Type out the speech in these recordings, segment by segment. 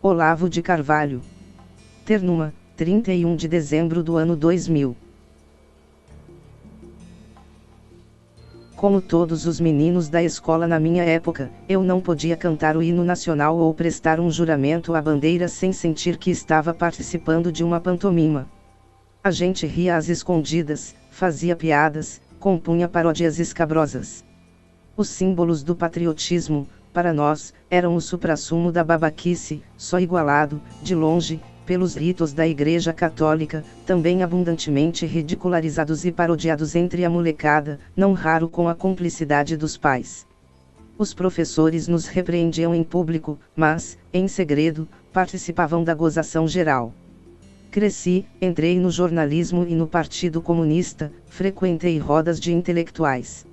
Olavo de Carvalho. Ternuma, 31 de dezembro do ano 2000. Como todos os meninos da escola na minha época, eu não podia cantar o hino nacional ou prestar um juramento à bandeira sem sentir que estava participando de uma pantomima. A gente ria às escondidas, fazia piadas, compunha paródias escabrosas. Os símbolos do patriotismo, para nós, eram o suprassumo da babaquice, só igualado, de longe, pelos ritos da Igreja Católica, também abundantemente ridicularizados e parodiados entre a molecada, não raro com a cumplicidade dos pais. Os professores nos repreendiam em público, mas, em segredo, participavam da gozação geral. Cresci, entrei no jornalismo e no Partido Comunista, frequentei rodas de intelectuais.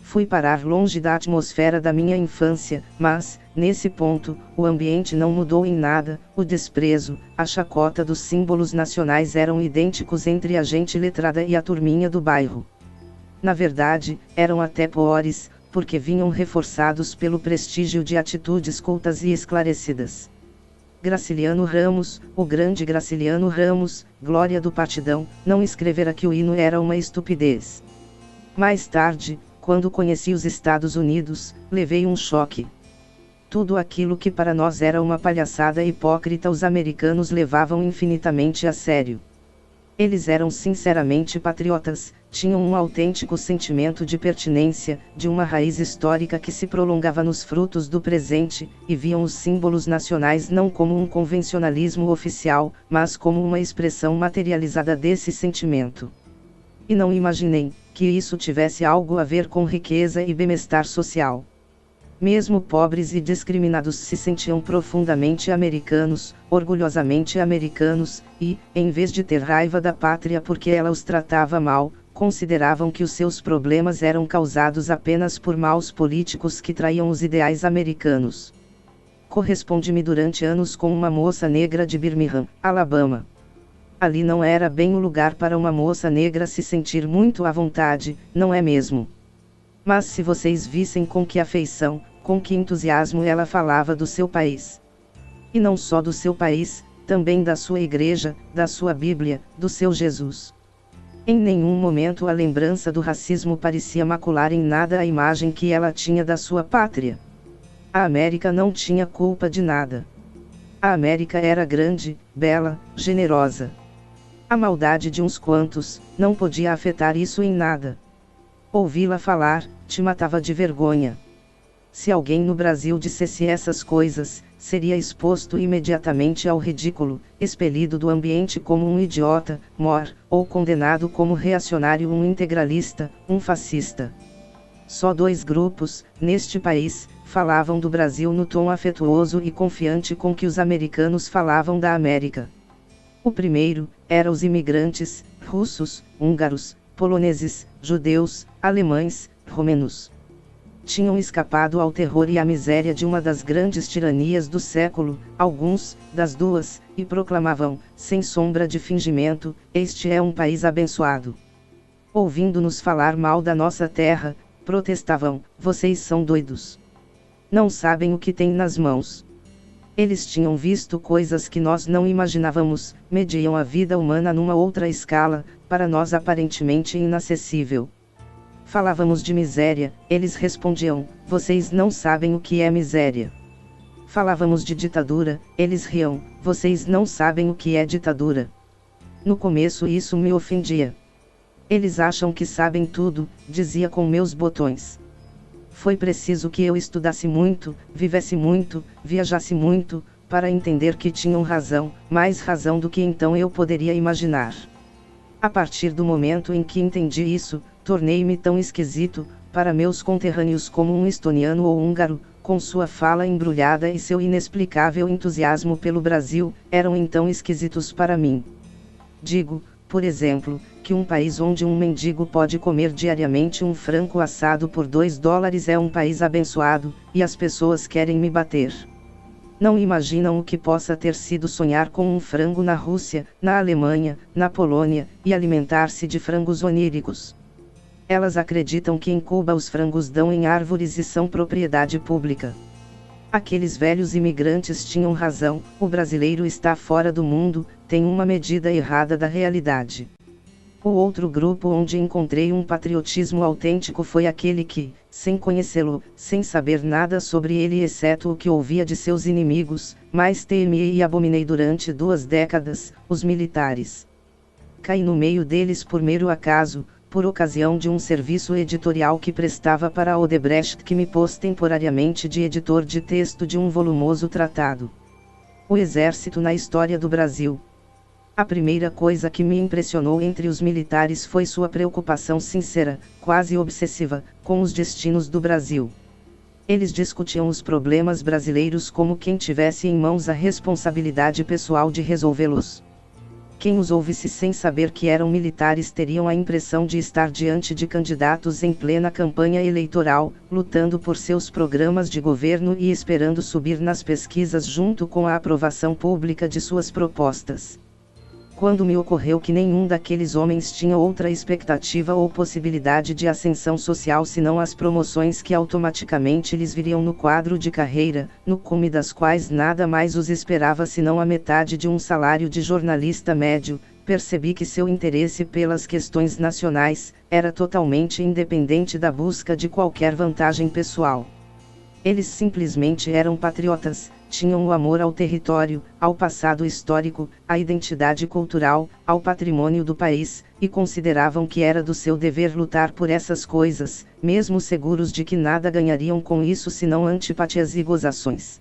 Fui parar longe da atmosfera da minha infância, mas, nesse ponto, o ambiente não mudou em nada, o desprezo, a chacota dos símbolos nacionais eram idênticos entre a gente letrada e a turminha do bairro. Na verdade, eram até piores, porque vinham reforçados pelo prestígio de atitudes cultas e esclarecidas. Graciliano Ramos, o grande Graciliano Ramos, glória do partidão, não escrevera que o hino era uma estupidez. Mais tarde, quando conheci os Estados Unidos, levei um choque. Tudo aquilo que para nós era uma palhaçada hipócrita os americanos levavam infinitamente a sério. Eles eram sinceramente patriotas, tinham um autêntico sentimento de pertinência, de uma raiz histórica que se prolongava nos frutos do presente, e viam os símbolos nacionais não como um convencionalismo oficial, mas como uma expressão materializada desse sentimento. E não imaginei que isso tivesse algo a ver com riqueza e bem-estar social. Mesmo pobres e discriminados se sentiam profundamente americanos, orgulhosamente americanos, e, em vez de ter raiva da pátria porque ela os tratava mal, consideravam que os seus problemas eram causados apenas por maus políticos que traíam os ideais americanos. Correspondi-me durante anos com uma moça negra de Birmingham, Alabama. Ali não era bem o lugar para uma moça negra se sentir muito à vontade, não é mesmo? Mas se vocês vissem com que afeição, com que entusiasmo ela falava do seu país. E não só do seu país, também da sua igreja, da sua Bíblia, do seu Jesus. Em nenhum momento a lembrança do racismo parecia macular em nada a imagem que ela tinha da sua pátria. A América não tinha culpa de nada. A América era grande, bela, generosa. A maldade de uns quantos, não podia afetar isso em nada. Ouvi-la falar, te matava de vergonha. Se alguém no Brasil dissesse essas coisas, seria exposto imediatamente ao ridículo, expelido do ambiente como um idiota, ou condenado como reacionário, um integralista, um fascista. Só 2 grupos, neste país, falavam do Brasil no tom afetuoso e confiante com que os americanos falavam da América. O primeiro, era os imigrantes, russos, húngaros, poloneses, judeus, alemães, romenos. Tinham escapado ao terror e à miséria de uma das grandes tiranias do século, alguns, das 2, e proclamavam, sem sombra de fingimento, este é um país abençoado. Ouvindo-nos falar mal da nossa terra, protestavam, vocês são doidos. Não sabem o que têm nas mãos. Eles tinham visto coisas que nós não imaginávamos, mediam a vida humana numa outra escala, para nós aparentemente inacessível. Falávamos de miséria, eles respondiam, vocês não sabem o que é miséria. Falávamos de ditadura, eles riam, vocês não sabem o que é ditadura. No começo isso me ofendia. Eles acham que sabem tudo, dizia com meus botões. Foi preciso que eu estudasse muito, vivesse muito, viajasse muito, para entender que tinham razão, mais razão do que então eu poderia imaginar. A partir do momento em que entendi isso, tornei-me tão esquisito, para meus conterrâneos como um estoniano ou húngaro, com sua fala embrulhada e seu inexplicável entusiasmo pelo Brasil, eram então esquisitos para mim. Digo, por exemplo, que um país onde um mendigo pode comer diariamente um frango assado por $2 é um país abençoado, e as pessoas querem me bater. Não imaginam o que possa ter sido sonhar com um frango na Rússia, na Alemanha, na Polônia, e alimentar-se de frangos oníricos. Elas acreditam que em Cuba os frangos dão em árvores e são propriedade pública. Aqueles velhos imigrantes tinham razão, o brasileiro está fora do mundo, tem uma medida errada da realidade. O outro grupo onde encontrei um patriotismo autêntico foi aquele que, sem conhecê-lo, sem saber nada sobre ele exceto o que ouvia de seus inimigos, mais temi e abominei durante 2 décadas, os militares. Caí no meio deles por mero acaso, por ocasião de um serviço editorial que prestava para a Odebrecht, que me pôs temporariamente de editor de texto de um volumoso tratado. O Exército na História do Brasil. A primeira coisa que me impressionou entre os militares foi sua preocupação sincera, quase obsessiva, com os destinos do Brasil. Eles discutiam os problemas brasileiros como quem tivesse em mãos a responsabilidade pessoal de resolvê-los. Quem os ouvisse sem saber que eram militares teriam a impressão de estar diante de candidatos em plena campanha eleitoral, lutando por seus programas de governo e esperando subir nas pesquisas junto com a aprovação pública de suas propostas. Quando me ocorreu que nenhum daqueles homens tinha outra expectativa ou possibilidade de ascensão social senão as promoções que automaticamente lhes viriam no quadro de carreira, no cume das quais nada mais os esperava senão a metade de um salário de jornalista médio, percebi que seu interesse pelas questões nacionais era totalmente independente da busca de qualquer vantagem pessoal. Eles simplesmente eram patriotas, tinham o amor ao território, ao passado histórico, à identidade cultural, ao patrimônio do país, e consideravam que era do seu dever lutar por essas coisas, mesmo seguros de que nada ganhariam com isso senão antipatias e gozações.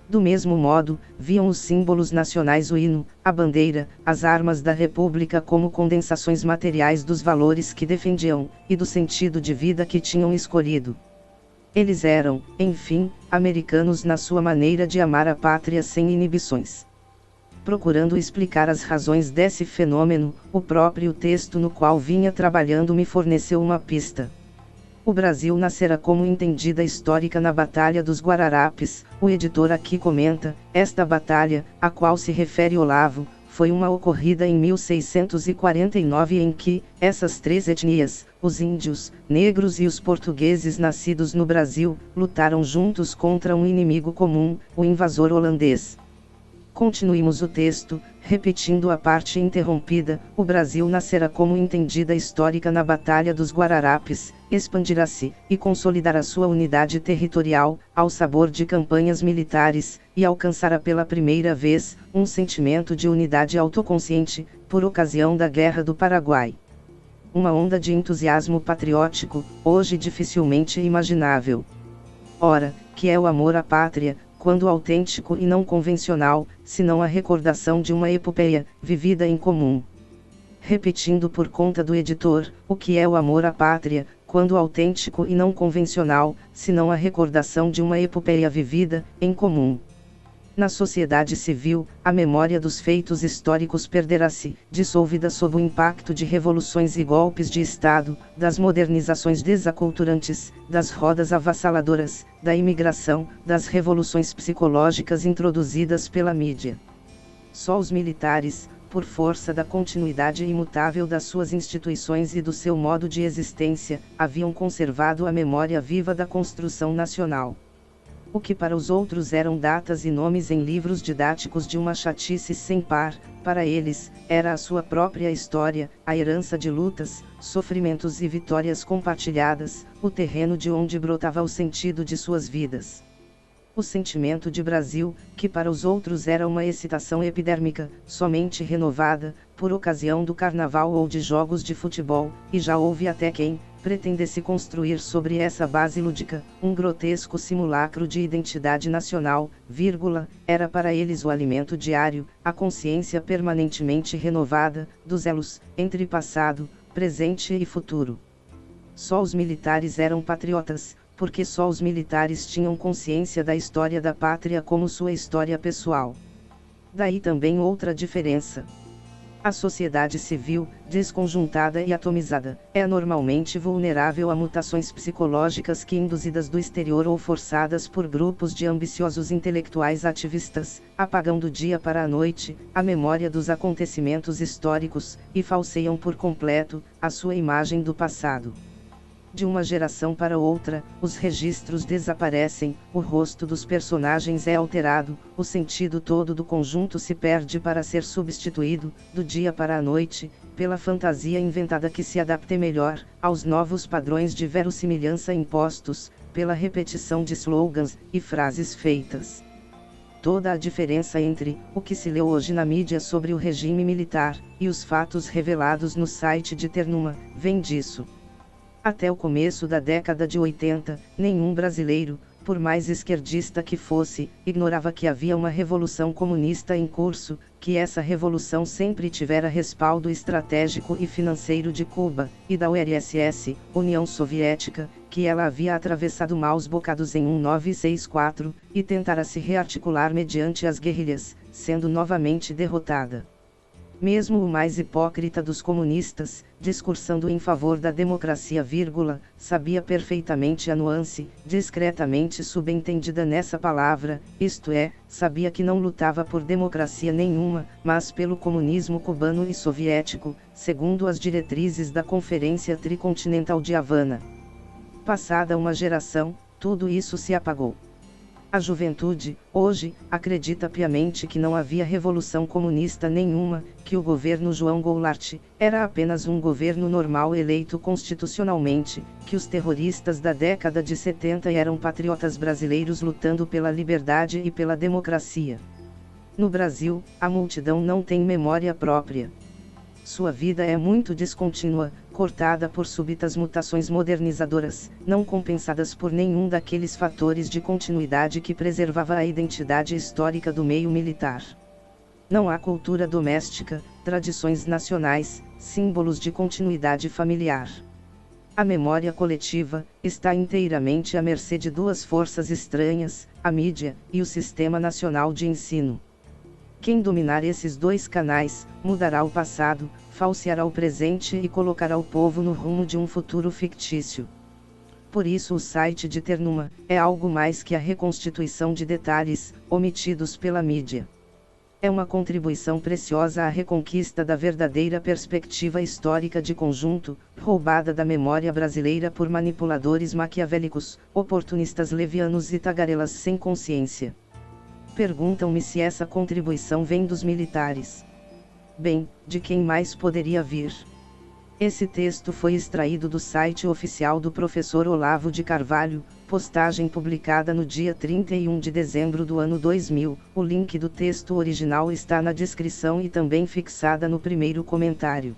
Do mesmo modo, viam os símbolos nacionais, o hino, a bandeira, as armas da República como condensações materiais dos valores que defendiam, e do sentido de vida que tinham escolhido. Eles eram, enfim, americanos na sua maneira de amar a pátria sem inibições. Procurando explicar as razões desse fenômeno, o próprio texto no qual vinha trabalhando me forneceu uma pista. O Brasil nascera como entendida histórica na Batalha dos Guararapes, o editor aqui comenta, esta batalha, a qual se refere Olavo, foi uma ocorrida em 1649 em que, essas 3 etnias, os índios, negros e os portugueses nascidos no Brasil, lutaram juntos contra um inimigo comum, o invasor holandês. Continuemos o texto, repetindo a parte interrompida, o Brasil nascerá como entendida histórica na Batalha dos Guararapes, expandirá-se, e consolidará sua unidade territorial, ao sabor de campanhas militares, e alcançará pela primeira vez, um sentimento de unidade autoconsciente, por ocasião da Guerra do Paraguai. Uma onda de entusiasmo patriótico, hoje dificilmente imaginável. Ora, que é o amor à pátria, quando autêntico e não convencional, senão a recordação de uma epopeia, vivida em comum. Repetindo por conta do editor, o que é o amor à pátria, quando autêntico e não convencional, senão a recordação de uma epopeia vivida, em comum. Na sociedade civil, a memória dos feitos históricos perderá-se, dissolvida sob o impacto de revoluções e golpes de Estado, das modernizações desaculturantes, das rodas avassaladoras, da imigração, das revoluções psicológicas introduzidas pela mídia. Só os militares, por força da continuidade imutável das suas instituições e do seu modo de existência, haviam conservado a memória viva da construção nacional. O que para os outros eram datas e nomes em livros didáticos de uma chatice sem par, para eles, era a sua própria história, a herança de lutas, sofrimentos e vitórias compartilhadas, o terreno de onde brotava o sentido de suas vidas. O sentimento de Brasil, que para os outros era uma excitação epidérmica, somente renovada, por ocasião do carnaval ou de jogos de futebol, e já houve até quem pretendesse construir sobre essa base lúdica, um grotesco simulacro de identidade nacional, era para eles o alimento diário, a consciência permanentemente renovada, dos elos, entre passado, presente e futuro. Só os militares eram patriotas, porque só os militares tinham consciência da história da pátria como sua história pessoal. Daí também outra diferença. A sociedade civil, desconjuntada e atomizada, é normalmente vulnerável a mutações psicológicas que, induzidas do exterior ou forçadas por grupos de ambiciosos intelectuais ativistas, apagam do dia para a noite a memória dos acontecimentos históricos, e falseiam por completo a sua imagem do passado. De uma geração para outra, os registros desaparecem, o rosto dos personagens é alterado, o sentido todo do conjunto se perde para ser substituído, do dia para a noite, pela fantasia inventada que se adapte melhor aos novos padrões de verossimilhança impostos, pela repetição de slogans e frases feitas. Toda a diferença entre o que se leu hoje na mídia sobre o regime militar e os fatos revelados no site de Ternuma vem disso. Até o começo da década de 80, nenhum brasileiro, por mais esquerdista que fosse, ignorava que havia uma revolução comunista em curso, que essa revolução sempre tivera respaldo estratégico e financeiro de Cuba, e da URSS, União Soviética, que ela havia atravessado maus bocados em 1964, e tentara se rearticular mediante as guerrilhas, sendo novamente derrotada. Mesmo o mais hipócrita dos comunistas, discursando em favor da democracia, sabia perfeitamente a nuance, discretamente subentendida nessa palavra, isto é, sabia que não lutava por democracia nenhuma, mas pelo comunismo cubano e soviético, segundo as diretrizes da Conferência Tricontinental de Havana. Passada uma geração, tudo isso se apagou. A juventude, hoje, acredita piamente que não havia revolução comunista nenhuma, que o governo João Goulart era apenas um governo normal eleito constitucionalmente, que os terroristas da década de 70 eram patriotas brasileiros lutando pela liberdade e pela democracia. No Brasil, a multidão não tem memória própria. Sua vida é muito descontínua, cortada por súbitas mutações modernizadoras, não compensadas por nenhum daqueles fatores de continuidade que preservava a identidade histórica do meio militar. Não há cultura doméstica, tradições nacionais, símbolos de continuidade familiar. A memória coletiva está inteiramente à mercê de duas forças estranhas, a mídia e o Sistema Nacional de Ensino. Quem dominar esses dois canais, mudará o passado, falseará o presente e colocará o povo no rumo de um futuro fictício. Por isso o site de Ternuma é algo mais que a reconstituição de detalhes, omitidos pela mídia. É uma contribuição preciosa à reconquista da verdadeira perspectiva histórica de conjunto, roubada da memória brasileira por manipuladores maquiavélicos, oportunistas levianos e tagarelas sem consciência. Perguntam-me se essa contribuição vem dos militares. Bem, de quem mais poderia vir? Esse texto foi extraído do site oficial do professor Olavo de Carvalho, postagem publicada no dia 31 de dezembro do ano 2000. O link do texto original está na descrição e também fixada no primeiro comentário.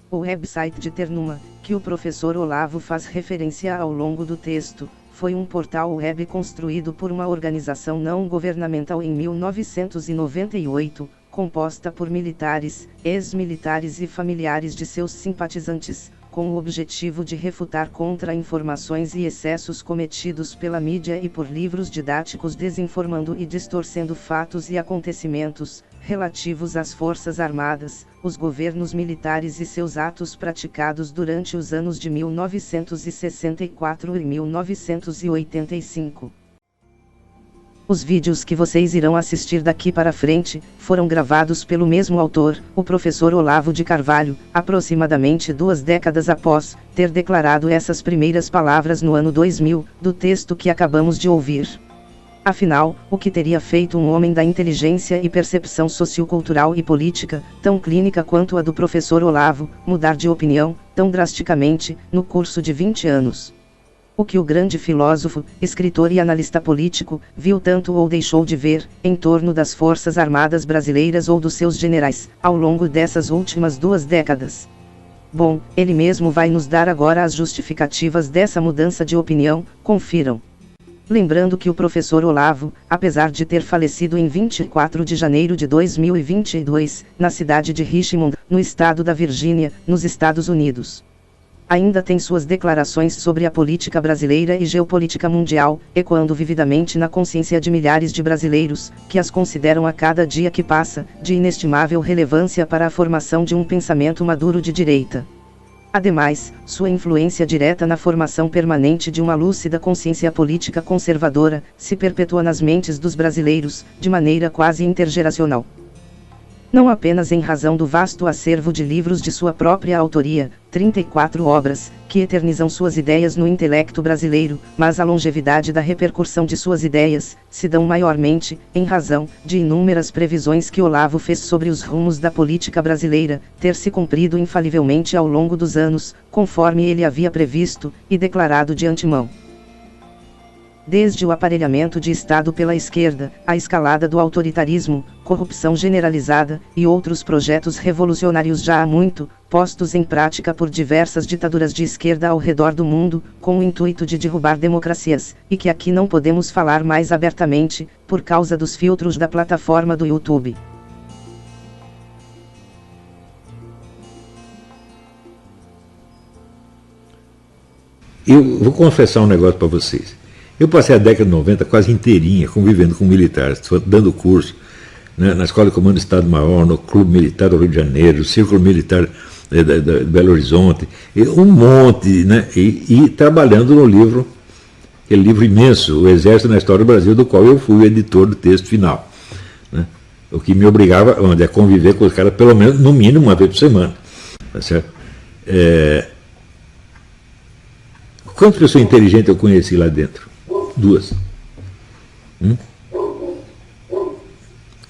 O website de Ternuma, que o professor Olavo faz referência ao longo do texto, foi um portal web construído por uma organização não governamental em 1998, composta por militares, ex-militares e familiares de seus simpatizantes, com o objetivo de refutar contra-informações e excessos cometidos pela mídia e por livros didáticos desinformando e distorcendo fatos e acontecimentos relativos às Forças Armadas, os governos militares e seus atos praticados durante os anos de 1964 e 1985. Os vídeos que vocês irão assistir daqui para frente, foram gravados pelo mesmo autor, o professor Olavo de Carvalho, aproximadamente 2 décadas após ter declarado essas primeiras palavras no ano 2000, do texto que acabamos de ouvir. Afinal, o que teria feito um homem da inteligência e percepção sociocultural e política, tão clínica quanto a do professor Olavo, mudar de opinião, tão drasticamente, no curso de 20 anos? O que o grande filósofo, escritor e analista político, viu tanto ou deixou de ver, em torno das Forças Armadas brasileiras ou dos seus generais, ao longo dessas últimas 2 décadas? Bom, ele mesmo vai nos dar agora as justificativas dessa mudança de opinião, confiram. Lembrando que o professor Olavo, apesar de ter falecido em 24 de janeiro de 2022, na cidade de Richmond, no estado da Virgínia, nos Estados Unidos, ainda tem suas declarações sobre a política brasileira e geopolítica mundial, ecoando vividamente na consciência de milhares de brasileiros, que as consideram a cada dia que passa, de inestimável relevância para a formação de um pensamento maduro de direita. Ademais, sua influência direta na formação permanente de uma lúcida consciência política conservadora, se perpetua nas mentes dos brasileiros, de maneira quase intergeracional. não apenas em razão do vasto acervo de livros de sua própria autoria, 34 obras, que eternizam suas ideias no intelecto brasileiro, mas a longevidade da repercussão de suas ideias, se dão maiormente, em razão, de inúmeras previsões que Olavo fez sobre os rumos da política brasileira, ter se cumprido infalivelmente ao longo dos anos, conforme ele havia previsto, e declarado de antemão. Desde o aparelhamento de Estado pela esquerda, a escalada do autoritarismo, corrupção generalizada, e outros projetos revolucionários já há muito, postos em prática por diversas ditaduras de esquerda ao redor do mundo, com o intuito de derrubar democracias, e que aqui não podemos falar mais abertamente, por causa dos filtros da plataforma do YouTube. Eu vou confessar um negócio para vocês. Eu passei a década de 90 quase inteirinha convivendo com militares, dando curso, né, na Escola de Comando do Estado-Maior, no Clube Militar do Rio de Janeiro, no Círculo Militar de Belo Horizonte, um monte, né, e trabalhando no livro, aquele livro imenso, O Exército na História do Brasil, do qual eu fui o editor do texto final. Né, o que me obrigava a conviver com os caras pelo menos, no mínimo, uma vez por semana. Tá certo? Quantas pessoas inteligentes eu conheci lá dentro? 2.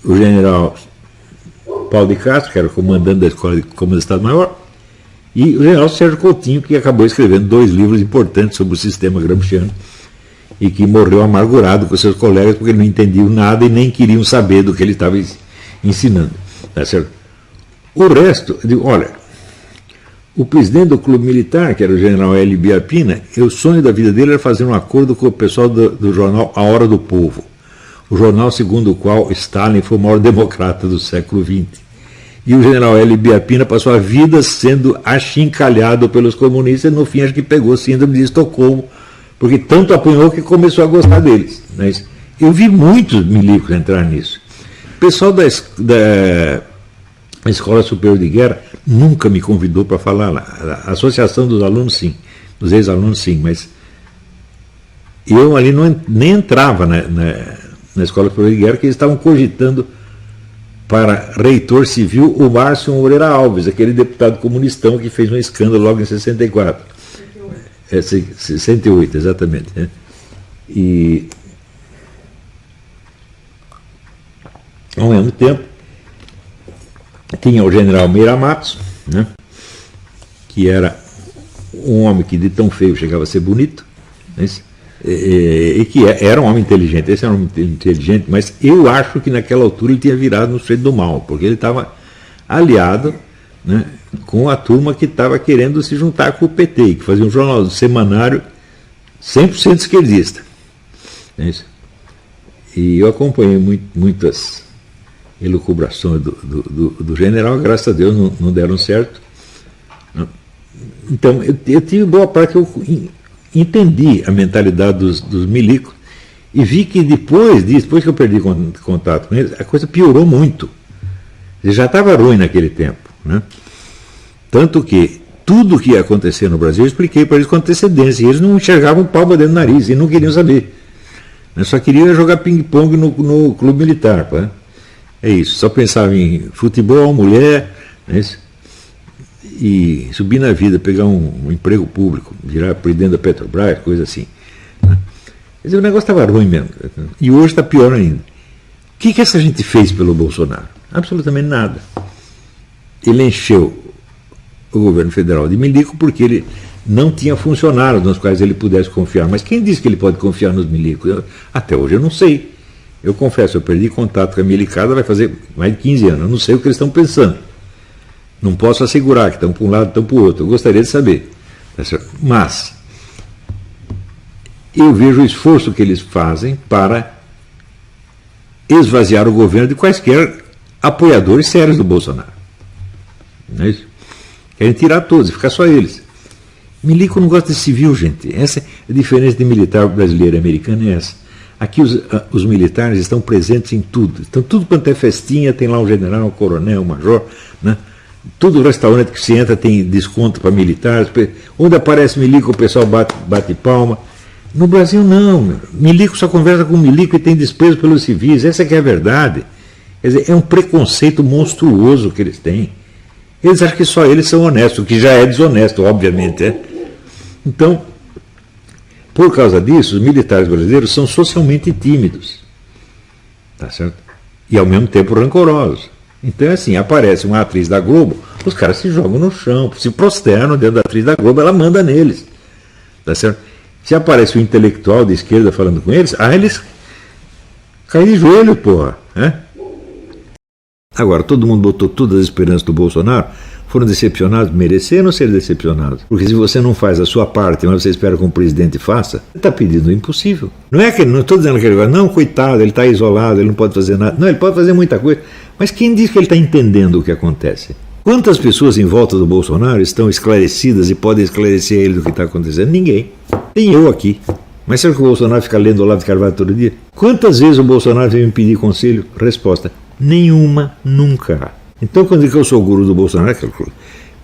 O general Paulo de Castro, que era o comandante da Escola de Comando do Estado-Maior, e o general Sérgio Coutinho, que acabou escrevendo 2 livros importantes sobre o sistema gramsciano e que morreu amargurado com seus colegas porque não entendiam nada e nem queriam saber do que ele estava ensinando. Tá certo? O resto, eu digo, olha, o presidente do Clube Militar, que era o general Hélio Biapina, o sonho da vida dele era fazer um acordo com o pessoal do jornal A Hora do Povo, o jornal segundo o qual Stalin foi o maior democrata do século XX. E o general Hélio Biapina passou a vida sendo achincalhado pelos comunistas e no fim acho que pegou síndrome de Estocolmo, porque tanto apanhou que começou a gostar deles. Né? Eu vi muitos milicos entrar nisso. O pessoal da Escola Superior de Guerra nunca me convidou para falar lá. A Associação dos Alunos, sim. Dos ex-alunos, sim. Mas eu ali nem entrava na Escola Superior de Guerra, porque eles estavam cogitando para reitor civil o Márcio Moreira Alves, aquele deputado comunistão que fez um escândalo logo em 64. 68, exatamente. Né? E, ao mesmo tempo, tinha o general Meira Matos, né, que era um homem que de tão feio chegava a ser bonito, né, e que era um homem inteligente. Esse era um homem inteligente, mas eu acho que naquela altura ele tinha virado no sujeito do mal, porque ele estava aliado, né, com a turma que estava querendo se juntar com o PT, que fazia um jornal semanário 100% esquerdista. Né, e eu acompanhei muitas elucubrações do general, graças a Deus não deram certo. Então, eu tive boa parte que eu entendi a mentalidade dos milicos e vi que depois que eu perdi contato com eles, a coisa piorou muito. Ele já estava ruim naquele tempo. Né? Tanto que tudo o que ia acontecer no Brasil eu expliquei para eles com antecedência, e eles não enxergavam palma dentro do nariz e não queriam saber. Eu só queria jogar ping-pong no clube militar. Pá. É isso, só pensava em futebol, mulher, né, e subir na vida, pegar um emprego público, virar presidente da Petrobras, coisa assim. Né. Quer dizer, o negócio estava ruim mesmo, e hoje está pior ainda. O que essa gente fez pelo Bolsonaro? Absolutamente nada. Ele encheu o governo federal de milico porque ele não tinha funcionários nos quais ele pudesse confiar. Mas quem disse que ele pode confiar nos milicos? Até hoje eu não sei. Eu confesso, eu perdi contato com a milicada, vai fazer mais de 15 anos. Eu não sei o que eles estão pensando. Não posso assegurar que estão para um lado, estão para o outro. Eu gostaria de saber. Mas eu vejo o esforço que eles fazem para esvaziar o governo de quaisquer apoiadores sérios do Bolsonaro. Não é isso? Querem tirar todos e ficar só eles. Milico não gosta de civil, gente. Essa é a diferença de militar brasileiro e americano, é essa. Aqui os militares estão presentes em tudo. Então, tudo quanto é festinha, tem lá um general, um coronel, um major. Né? Todo restaurante que se entra tem desconto para militares. Onde aparece milico, o pessoal bate palma. No Brasil, não. Milico só conversa com milico e tem desprezo pelos civis. Essa que é a verdade. Quer dizer, é um preconceito monstruoso que eles têm. Eles acham que só eles são honestos, o que já é desonesto, obviamente. Então, por causa disso, os militares brasileiros são socialmente tímidos. Tá certo? E ao mesmo tempo rancorosos. Então, assim, aparece uma atriz da Globo, os caras se jogam no chão, se prosternam dentro da atriz da Globo, ela manda neles. Tá certo? Se aparece um intelectual de esquerda falando com eles, eles caem de joelho, porra. Agora, todo mundo botou todas as esperanças do Bolsonaro, foram decepcionados, mereceram ser decepcionados. Porque se você não faz a sua parte, mas você espera que um presidente faça, você está pedindo o impossível. Não é que, não estou dizendo que ele vai, não, coitado, ele está isolado, ele não pode fazer nada. Não, ele pode fazer muita coisa. Mas quem diz que ele está entendendo o que acontece? Quantas pessoas em volta do Bolsonaro estão esclarecidas e podem esclarecer ele do que está acontecendo? Ninguém. Tem eu aqui. Mas será que o Bolsonaro fica lendo Olavo de Carvalho todo dia? Quantas vezes o Bolsonaro veio me pedir conselho? Resposta: nenhuma, nunca. Então, quando diz que eu sou o guru do Bolsonaro,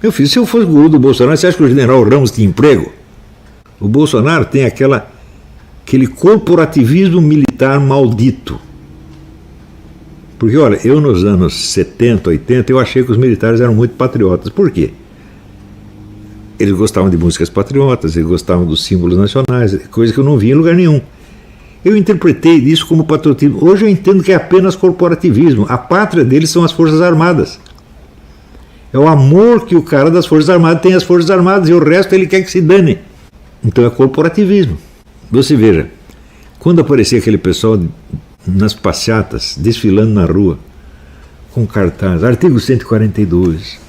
meu filho, se eu fosse o guru do Bolsonaro, você acha que o general Ramos tinha emprego? O Bolsonaro tem aquele corporativismo militar maldito. Porque, olha, eu nos anos 70, 80, eu achei que os militares eram muito patriotas. Por quê? Eles gostavam de músicas patriotas, eles gostavam dos símbolos nacionais, coisa que eu não vi em lugar nenhum. Eu interpretei isso como patriotismo. Hoje eu entendo que é apenas corporativismo. A pátria deles são as Forças Armadas. É o amor que o cara das Forças Armadas tem às Forças Armadas e o resto ele quer que se dane. Então é corporativismo. Você veja, quando aparecia aquele pessoal nas passeatas, desfilando na rua, com cartaz, artigo 142,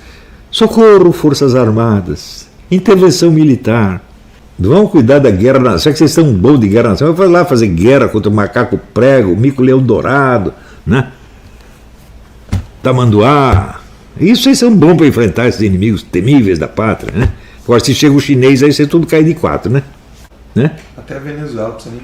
socorro Forças Armadas, intervenção militar, vão cuidar da guerra nacional. Será que vocês estão bons de guerra nacional? Vai lá fazer guerra contra o macaco prego, o mico-leão dourado, né? Tamanduá. Isso aí são bons para enfrentar esses inimigos temíveis da pátria, né? Agora, se chega o chinês, aí você tudo cai de quatro, né? Até a Venezuela, não precisa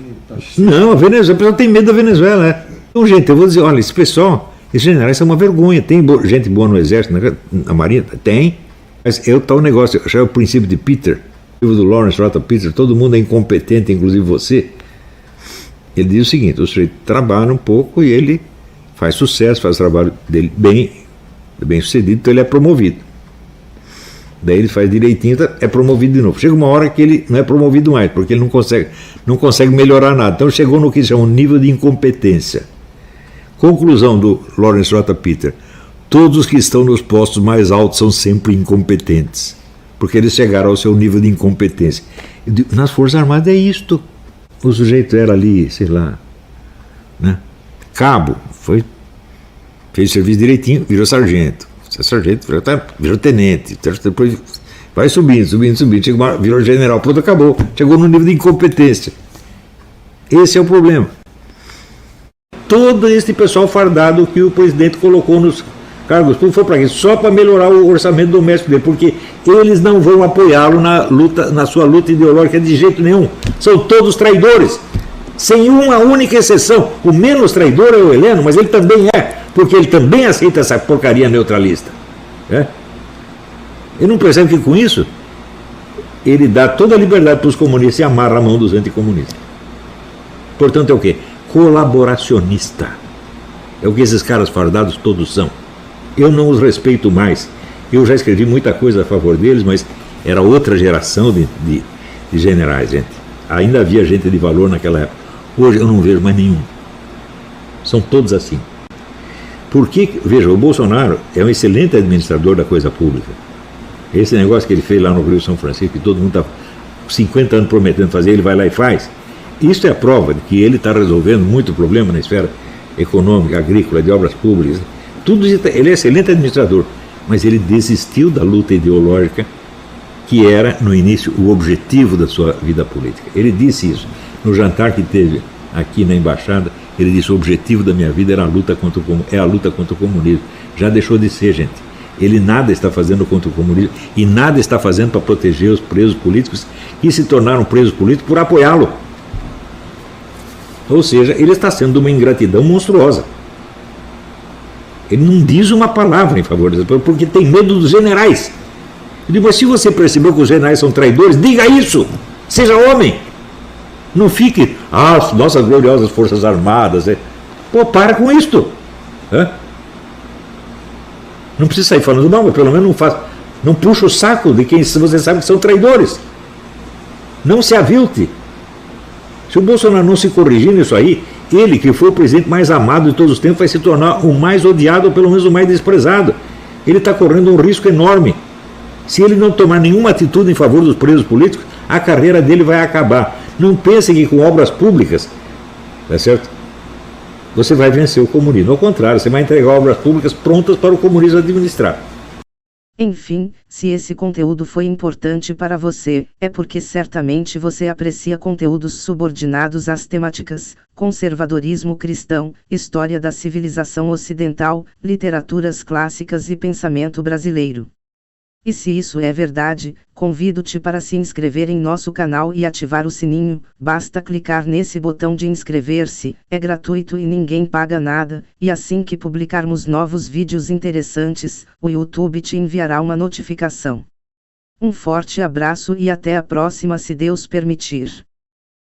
nem... Não, a Venezuela, o pessoal tem medo da Venezuela, né? Então, gente, eu vou dizer, olha, esse pessoal, esses generais são uma vergonha. Tem gente boa no exército, na marinha? Tem. Mas é o tal negócio, já é o princípio de Peter, o livro do Lawrence Rota Peter, todo mundo é incompetente, inclusive você. Ele diz o seguinte: o sujeito trabalha um pouco e ele faz sucesso, faz o trabalho dele bem sucedido, então ele é promovido. Daí ele faz direitinho, é promovido de novo. Chega uma hora que ele não é promovido mais, porque ele não consegue melhorar nada. Então chegou no que chama um nível de incompetência. Conclusão do Lawrence Rota Peter: todos os que estão nos postos mais altos são sempre incompetentes, porque eles chegaram ao seu nível de incompetência. Nas Forças Armadas é isto. O sujeito era ali, sei lá, né? Cabo, fez serviço direitinho, virou sargento. Sargento, virou tenente, depois vai subindo, virou general, pronto, acabou. Chegou no nível de incompetência. Esse é o problema. Todo esse pessoal fardado que o presidente colocou nos cargos públicos foi para quê? Só para melhorar o orçamento doméstico dele, porque eles não vão apoiá-lo na sua luta ideológica de jeito nenhum. São todos traidores, sem uma única exceção. O menos traidor é o Heleno, mas ele também é, porque ele também aceita essa porcaria neutralista. Ele não percebe que com isso ele dá toda a liberdade para os comunistas e amarra a mão dos anticomunistas. Portanto, é o quê? Colaboracionista. É o que esses caras fardados todos são. Eu não os respeito mais. Eu já escrevi muita coisa a favor deles, mas era outra geração de generais, gente. Ainda havia gente de valor naquela época. Hoje eu não vejo mais nenhum. São todos assim. Porque, veja, o Bolsonaro é um excelente administrador da coisa pública. Esse negócio que ele fez lá no Rio São Francisco, que todo mundo está 50 anos prometendo fazer, ele vai lá e faz. Isso é a prova de que ele está resolvendo muito problema na esfera econômica, agrícola, de obras públicas. Tudo isso, ele é excelente administrador, mas ele desistiu da luta ideológica que era, no início, o objetivo da sua vida política. Ele disse isso no jantar que teve aqui na Embaixada. Ele disse: o objetivo da minha vida era a luta contra o comunismo. Já deixou de ser, gente. Ele nada está fazendo contra o comunismo e nada está fazendo para proteger os presos políticos que se tornaram presos políticos por apoiá-lo. Ou seja, ele está sendo de uma ingratidão monstruosa. Ele não diz uma palavra em favor dessa pessoa porque tem medo dos generais. Eu digo: mas se você percebeu que os generais são traidores, diga isso! Seja homem! Não fique, nossas gloriosas Forças Armadas. Pô, para com isto! Não precisa sair falando, não, mas pelo menos não faz. Não puxa o saco de quem você sabe que são traidores. Não se avilte. Se o Bolsonaro não se corrigir nisso aí, ele, que foi o presidente mais amado de todos os tempos, vai se tornar o mais odiado, ou pelo menos o mais desprezado. Ele está correndo um risco enorme. Se ele não tomar nenhuma atitude em favor dos presos políticos, a carreira dele vai acabar. Não pense que com obras públicas, tá certo? Você vai vencer o comunismo. Ao contrário, você vai entregar obras públicas prontas para o comunismo administrar. Enfim, se esse conteúdo foi importante para você, é porque certamente você aprecia conteúdos subordinados às temáticas conservadorismo cristão, história da civilização ocidental, literaturas clássicas e pensamento brasileiro. E se isso é verdade, convido-te para se inscrever em nosso canal e ativar o sininho. Basta clicar nesse botão de inscrever-se, é gratuito e ninguém paga nada, e assim que publicarmos novos vídeos interessantes, o YouTube te enviará uma notificação. Um forte abraço e até a próxima, se Deus permitir.